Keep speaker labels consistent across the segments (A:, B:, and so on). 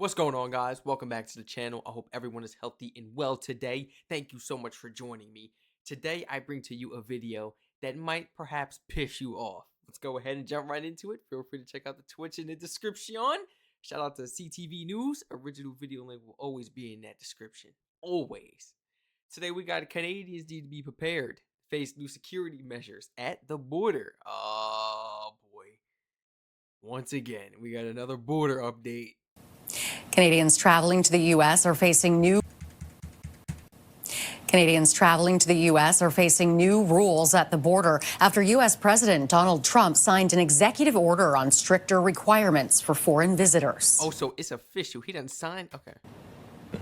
A: What's going on, guys? Welcome back to the channel. I hope everyone is healthy and well today. Thank you so much for joining me. Today, I bring to you a video that might perhaps piss you off. Let's go ahead and jump right into it. Feel free to check out the Twitch in the description. Shout out to CTV News. Original video link will always be in that description. Always. Today, we got Canadians need to be prepared. Face new security measures at the border. Oh, boy. Once again, we got another border update.
B: Canadians traveling to the U.S. are facing new rules at the border after U.S. President Donald Trump signed an executive order on stricter requirements for foreign visitors.
A: Oh, so it's official. He doesn't sign. Okay.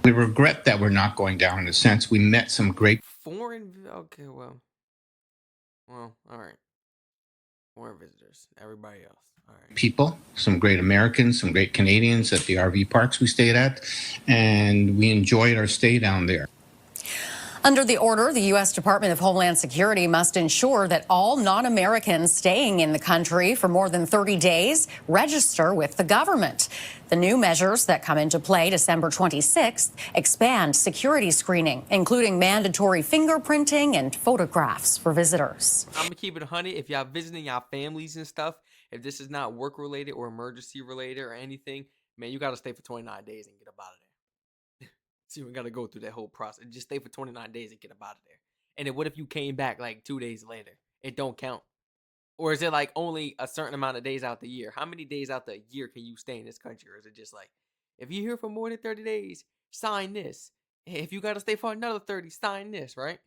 C: We regret that we're not going down. In a sense, we met some great
A: Okay, well, all right. Foreign visitors. Everybody else. All right.
C: people, some great Americans, some great Canadians at the RV parks we stayed at, and we enjoyed our stay down there.
B: Under the order, the U.S. Department of Homeland Security must ensure that all non-Americans staying in the country for more than 30 days register with the government. The new measures that come into play December 26th expand security screening, including mandatory fingerprinting and photographs for visitors.
A: I'm going to keep it 100. If y'all visiting y'all families and stuff, if this is not work-related or emergency-related or anything, man, you got to stay for 29 days and get up out of there. So you got to go through that whole process. Just stay for 29 days and get up out of there. And then what if you came back like 2 days later? It don't count. Or is it like only a certain amount of days out the year? How many days out the year can you stay in this country? Or is it just like, if you're here for more than 30 days, sign this. If you got to stay for another 30, sign this, right?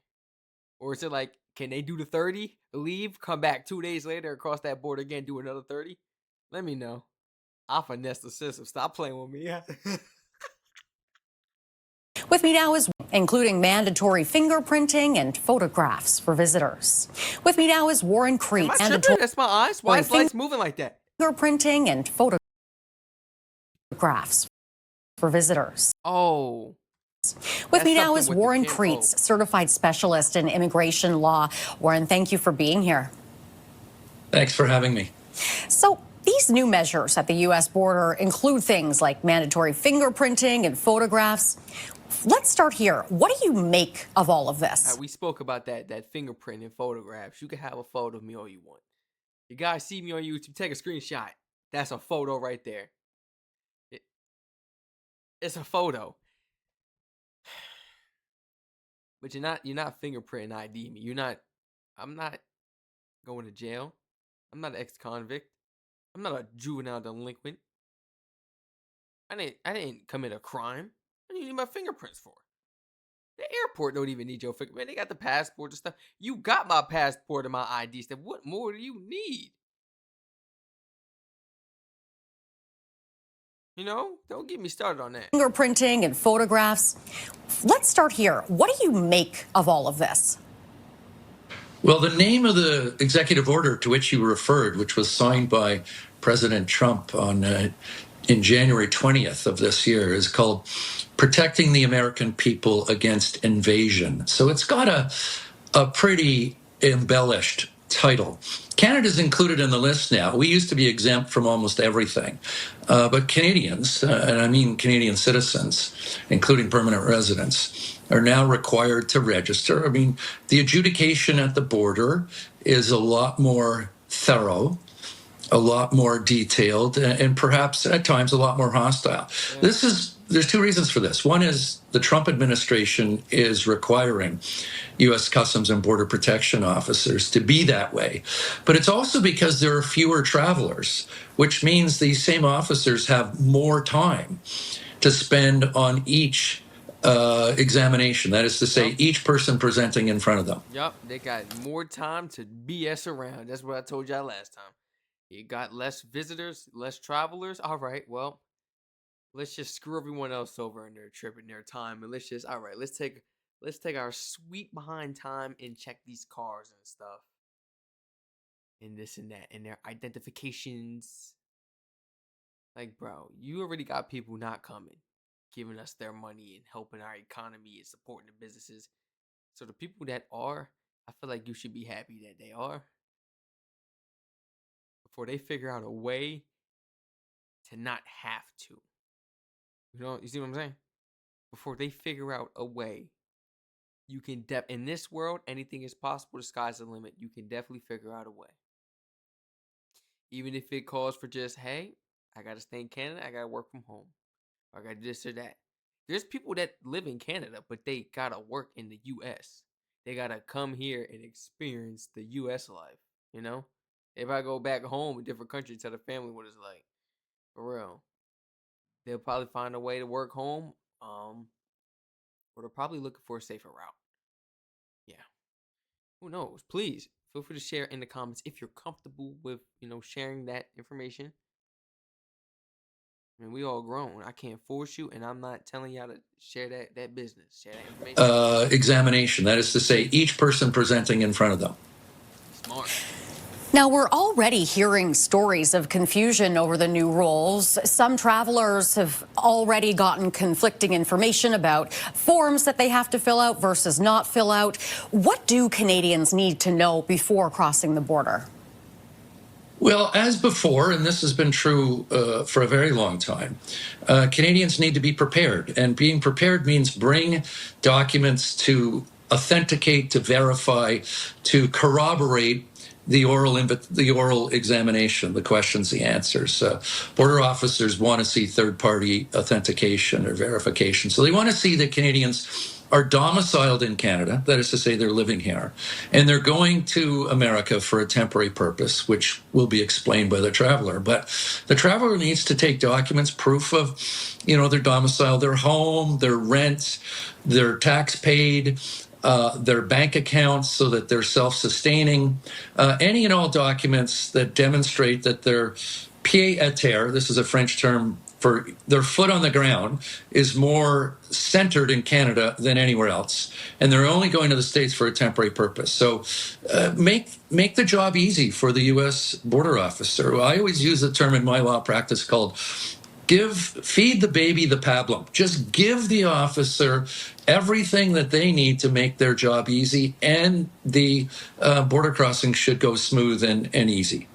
A: Or is it like, can they do the 30, leave, come back 2 days later, across that border again, do another 30? Let me know. I'll finesse the system. Stop playing with me.
B: With me now is including mandatory fingerprinting and photographs for visitors. With me now is Warren Creets.
A: Am I tripping? That's my eyes. Why is lights moving like that?
B: Fingerprinting and photographs for visitors.
A: Oh.
B: With me now is Warren Creets, certified specialist in immigration law. Warren, thank you for being here.
D: Thanks for having me.
B: So these new measures at the U.S. border include things like mandatory fingerprinting and photographs. Let's start here. What do you make of all of this?
A: We spoke about that fingerprint and photographs. You can have a photo of me all you want. You guys see me on YouTube, take a screenshot. That's a photo right there. It's a photo. But you're not fingerprint ID me. I'm not going to jail. I'm not an ex-convict. I'm not a juvenile delinquent. I didn't commit a crime. What do you need my fingerprints for? The airport don't even need your fingerprint. They got the passport and stuff. You got my passport and my ID stuff. What more do you need? You know, don't get me started on that.
B: Fingerprinting and photographs. Let's start here. What do you make of all of this?
D: Well, the name of the executive order to which you referred, which was signed by President Trump in January 20th of this year, is called Protecting the American People Against Invasion. So it's got a pretty embellished title. Canada's included in the list now. We used to be exempt from almost everything. But Canadians, and I mean Canadian citizens, including permanent residents, are now required to register. I mean, the adjudication at the border is a lot more thorough, a lot more detailed, and perhaps at times a lot more hostile. Yeah. There's two reasons for this. One is the Trump administration is requiring U.S. Customs and Border Protection officers to be that way. But it's also because there are fewer travelers, which means these same officers have more time to spend on each examination. That is to say, each person presenting in front of them.
A: Yup, they got more time to BS around. That's what I told y'all last time. You got less visitors, less travelers. All right, well, let's just screw everyone else over in their trip and their time, and let's take our sweet behind time and check these cars and stuff, and this and that, and their identifications. Like, bro, you already got people not coming, giving us their money and helping our economy and supporting the businesses. So the people that are, I feel like you should be happy that they are, before they figure out a way to not have to. You see what I'm saying? Before they figure out a way, you can in this world, anything is possible. The sky's the limit. You can definitely figure out a way. Even if it calls for just, hey, I gotta stay in Canada, I gotta work from home. Or I gotta do this or that. There's people that live in Canada, but they gotta work in the US. They gotta come here and experience the US life, you know? If I go back home in a different country, tell the family what it's like. For real. They'll probably find a way to work home. Or they're probably looking for a safer route. Yeah. Who knows? Please feel free to share in the comments if you're comfortable with, sharing that information. I mean, we all grown. I can't force you, and I'm not telling y'all to share that business, share that information.
D: Examination. That is to say, each person presenting in front of them.
A: Smart.
B: Now, we're already hearing stories of confusion over the new rules. Some travelers have already gotten conflicting information about forms that they have to fill out versus not fill out. What do Canadians need to know before crossing the border?
D: Well, as before, and this has been true for a very long time, Canadians need to be prepared. And being prepared means bring documents to authenticate, to verify, to corroborate the oral examination, the questions, the answers. Border officers want to see third-party authentication or verification. So they want to see that Canadians are domiciled in Canada, that is to say they're living here, and they're going to America for a temporary purpose, which will be explained by the traveler. But the traveler needs to take documents, proof of, their domicile, their home, their rent, their tax paid, their bank accounts so that they're self-sustaining, any and all documents that demonstrate that their pied-à-terre, this is a French term for their foot on the ground, is more centered in Canada than anywhere else. And they're only going to the States for a temporary purpose. So make the job easy for the U.S. border officer. I always use a term in my law practice called feed the baby the pablum. Just give the officer everything that they need to make their job easy, and the border crossing should go smooth and easy.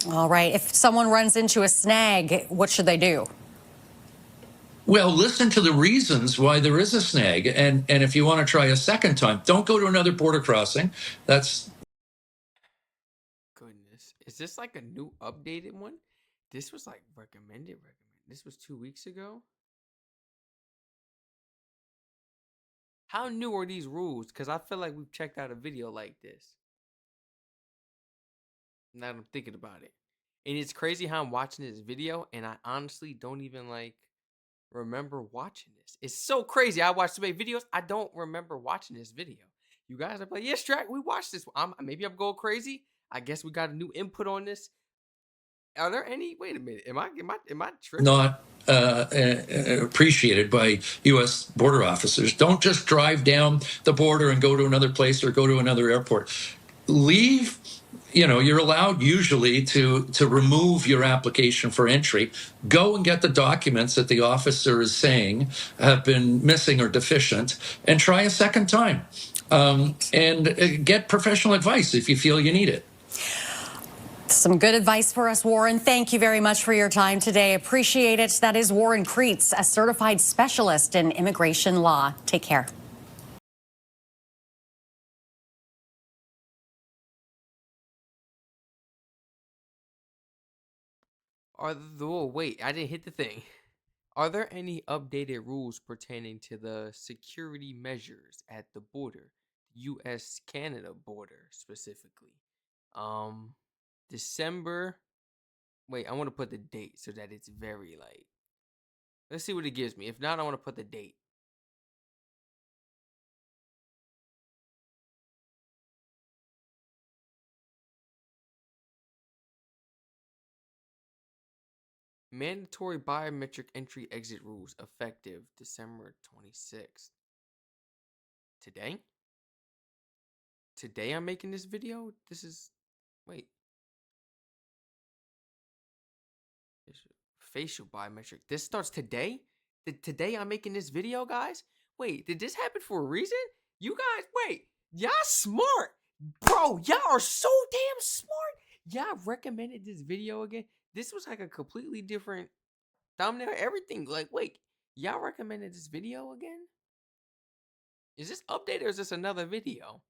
B: All right. If someone runs into a snag, what should they do?
D: Well, listen to the reasons why there is a snag. And if you want to try a second time, don't go to another border crossing. That's...
A: Goodness. Is this like a new updated one? This was like recommended. This was 2 weeks ago. How new are these rules? Because I feel like we've checked out a video like this. Now that I'm thinking about it. And it's crazy how I'm watching this video and I honestly don't even remember watching this. It's so crazy. I watch so many videos. I don't remember watching this video. You guys are like, yeah, Strac, we watched this. Maybe I'm going crazy. I guess we got a new input on this. Are there any? Wait a minute. Am I tripping?
D: Not appreciated by U.S. border officers. Don't just drive down the border and go to another place or go to another airport. Leave. You're allowed usually to remove your application for entry. Go and get the documents that the officer is saying have been missing or deficient, and try a second time. And get professional advice if you feel you need it.
B: Some good advice for us, Warren. Thank you very much for your time today. Appreciate it. That is Warren Kreitz, a certified specialist in immigration law. Take care.
A: Wait, I didn't hit the thing. Are there any updated rules pertaining to the security measures at the border, U.S.-Canada border specifically? December. Wait, I want to put the date so that it's very let's see what it gives me. If not, I want to put the date. Mandatory biometric entry exit rules effective December 26th. Today? Today I'm making this video? Wait. Facial biometric. This starts today? Today I'm making this video, guys? Wait, did this happen for a reason? You guys, wait. Y'all smart. Bro, y'all are so damn smart. Y'all recommended this video again. This was like a completely different thumbnail, everything. Wait. Y'all recommended this video again? Is this updated or is this another video?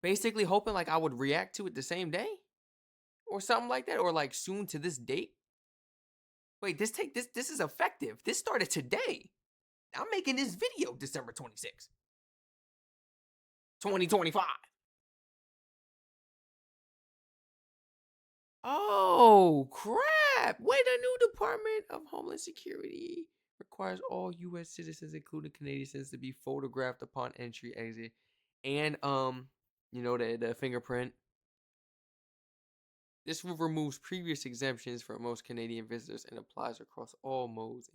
A: Basically hoping like I would react to it the same day? Or something like that? Or like soon to this date? Wait, this is effective. This started today. I'm making this video December 26th, 2025. Oh, crap. Wait, the new Department of Homeland Security requires all U.S. citizens, including Canadian citizens, to be photographed upon entry, exit, and, the fingerprint. This rule removes previous exemptions for most Canadian visitors and applies across all modes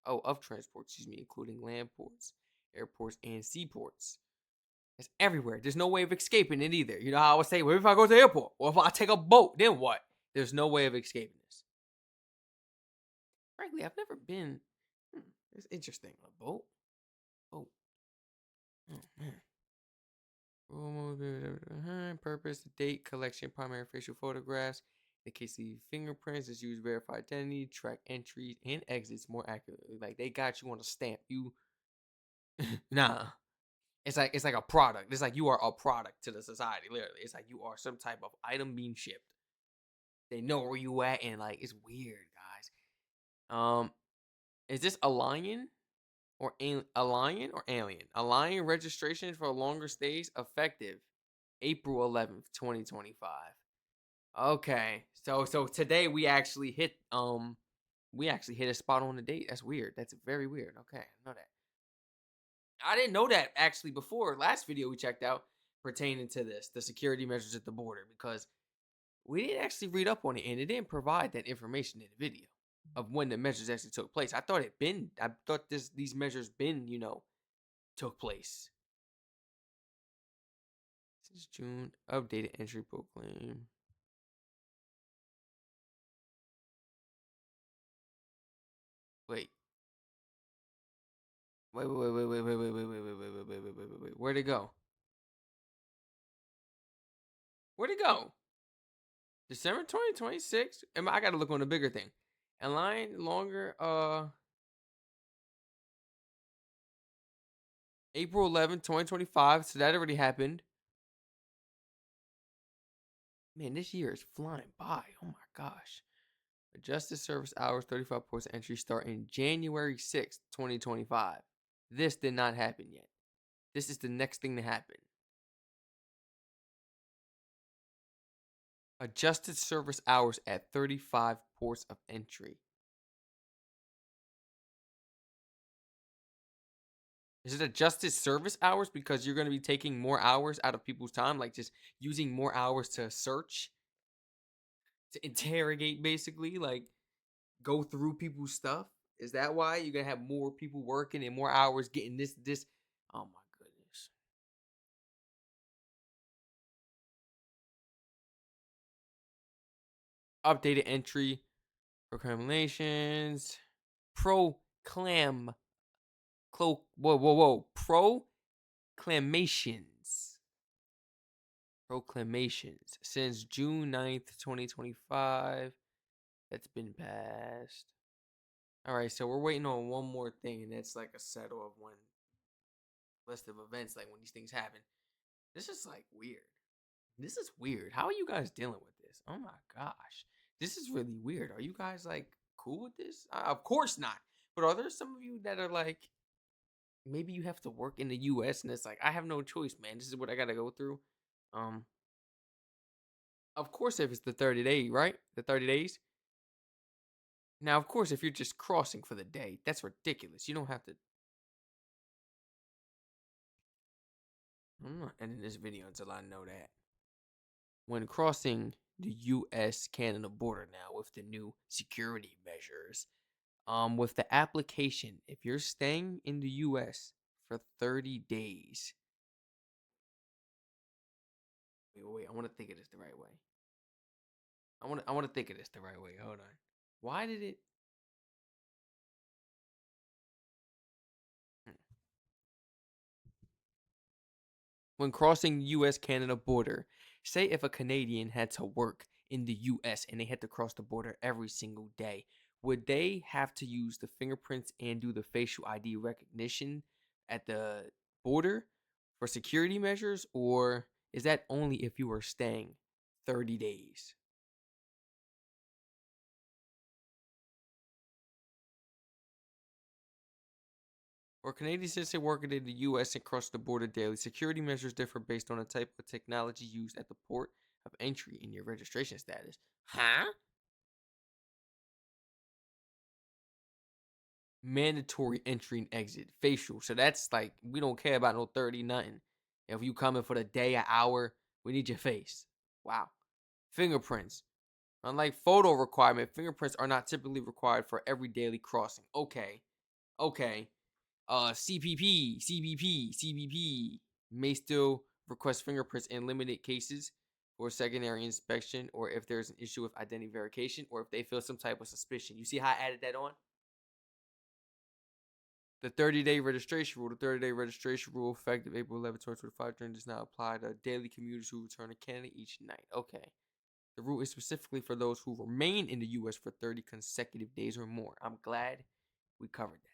A: of transport, including land ports, airports, and seaports. It's everywhere. There's no way of escaping it either. You know how I would say, what if I go to the airport? Or if I take a boat, then what? There's no way of escaping this. Frankly, I've never been. It's interesting. A boat? Boat. Oh, man. Purpose, date, collection, primary facial photographs. In case the fingerprints is used, verify identity, track entries and exits more accurately. Like they got you on a stamp. You nah. It's like a product. It's like you are a product to the society, literally. It's like you are some type of item being shipped. They know where you at, and like it's weird, guys. Is this a lion? Or Alliant or Alien? Alliant registration for longer stays effective April 11th, 2025. Okay. So today we actually hit a spot on the date. That's weird. That's very weird. Okay, I know that. I didn't know that actually before last video we checked out pertaining to this, the security measures at the border, because we didn't actually read up on it and it didn't provide that information in the video of when the measures actually took place. I thought these measures been, took place. Since June, updated entry proclaim. Wait. Wait. Where'd it go? Where'd it go? December 2026? I gotta look on the bigger thing. And line longer, April 11th, 2025. So that already happened. Man, this year is flying by. Oh my gosh. Adjusted service hours, 35 ports of entry starting January 6th, 2025. This did not happen yet. This is the next thing to happen. Adjusted service hours at 35 ports of entry. Is it adjusted service hours because you're going to be taking more hours out of people's time, like just using more hours to search, to interrogate, basically, like go through people's stuff? Is that why you're going to have more people working and more hours getting this? Oh my goodness. Updated entry, proclamations, proclamations since June 9th, 2025. That's been passed. All right, so we're waiting on one more thing, and that's like a settle of one list of events, like when these things happen. This is like weird. This is weird. How are you guys dealing with this? Oh my gosh. This is really weird. Are you guys like cool with this? Of course not. But are there some of you that are like, maybe you have to work in the US and it's like, I have no choice, man. This is what I got to go through. Um, of course, if it's the 30-day, right? The 30 days. Now, of course, if you're just crossing for the day, that's ridiculous. You don't have to. I'm not ending this video until I know that. When crossing the US Canada border now with the new security measures, with the application, if you're staying in the US for 30 days. Wait, I want to think of this the right way. I want to think of this the right way. Hold on. Why did it When crossing US Canada border, say if a Canadian had to work in the US and they had to cross the border every single day, would they have to use the fingerprints and do the facial ID recognition at the border for security measures, or is that only if you are staying 30 days? For Canadian citizen working in the U.S. and crossing the border daily, security measures differ based on the type of technology used at the port of entry and your registration status. Huh? Mandatory entry and exit, facial. So that's like, we don't care about no 30 nothing. If you coming for the day, an hour, we need your face. Wow. Fingerprints. Unlike photo requirement, fingerprints are not typically required for every daily crossing. Okay. Okay. CBP may still request fingerprints in limited cases for secondary inspection, or if there's an issue with identity verification, or if they feel some type of suspicion. You see how I added that on? The 30-day registration rule. The 30-day registration rule, effective April 11, 2025, does not apply to daily commuters who return to Canada each night. Okay. The rule is specifically for those who remain in the U.S. for 30 consecutive days or more. I'm glad we covered that.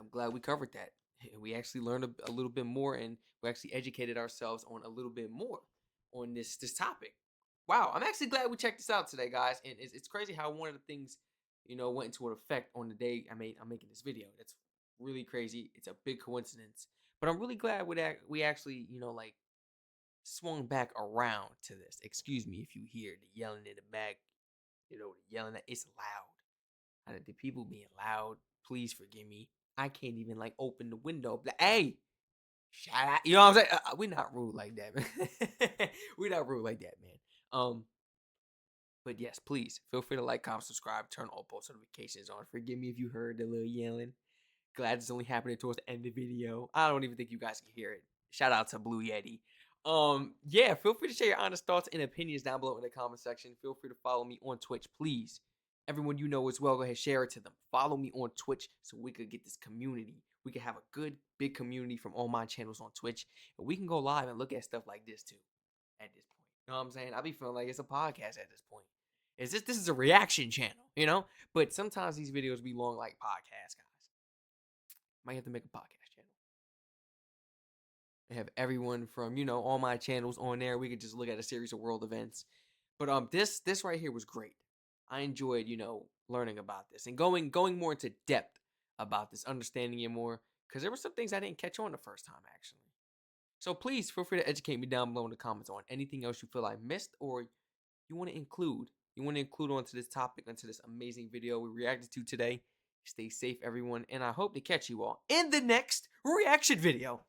A: I'm glad we covered that. We actually learned a little bit more, and we actually educated ourselves on a little bit more on this topic. Wow, I'm actually glad we checked this out today, guys. And it's crazy how one of the things, went into effect on the day I'm making this video. That's really crazy. It's a big coincidence, but I'm really glad we actually, like, swung back around to this. Excuse me if you hear the yelling in the back. The yelling. It's loud. The people being loud, please forgive me. I can't even like open the window. Like, hey, shout out. You know what I'm saying? We're not rude like that, man. We're not rude like that, man. But yes, please feel free to like, comment, subscribe, turn all post notifications on. Forgive me if you heard the little yelling. Glad it's only happening towards the end of the video. I don't even think you guys can hear it. Shout out to Blue Yeti. Yeah, feel free to share your honest thoughts and opinions down below in the comment section. Feel free to follow me on Twitch, please. Everyone you know as well, go ahead, share it to them. Follow me on Twitch so we could get this community. We can have a good, big community from all my channels on Twitch. And we can go live and look at stuff like this too at this point. You know what I'm saying? I be feeling like it's a podcast at this point. This is a reaction channel, But sometimes these videos be long like podcasts, guys. Might have to make a podcast channel. I have everyone from, all my channels on there. We could just look at a series of world events. But this right here was great. I enjoyed, learning about this and going more into depth about this, understanding it more, because there were some things I didn't catch on the first time, actually. So please feel free to educate me down below in the comments on anything else you feel I missed or you want to include. You want to include onto this topic, onto this amazing video we reacted to today. Stay safe, everyone, and I hope to catch you all in the next reaction video.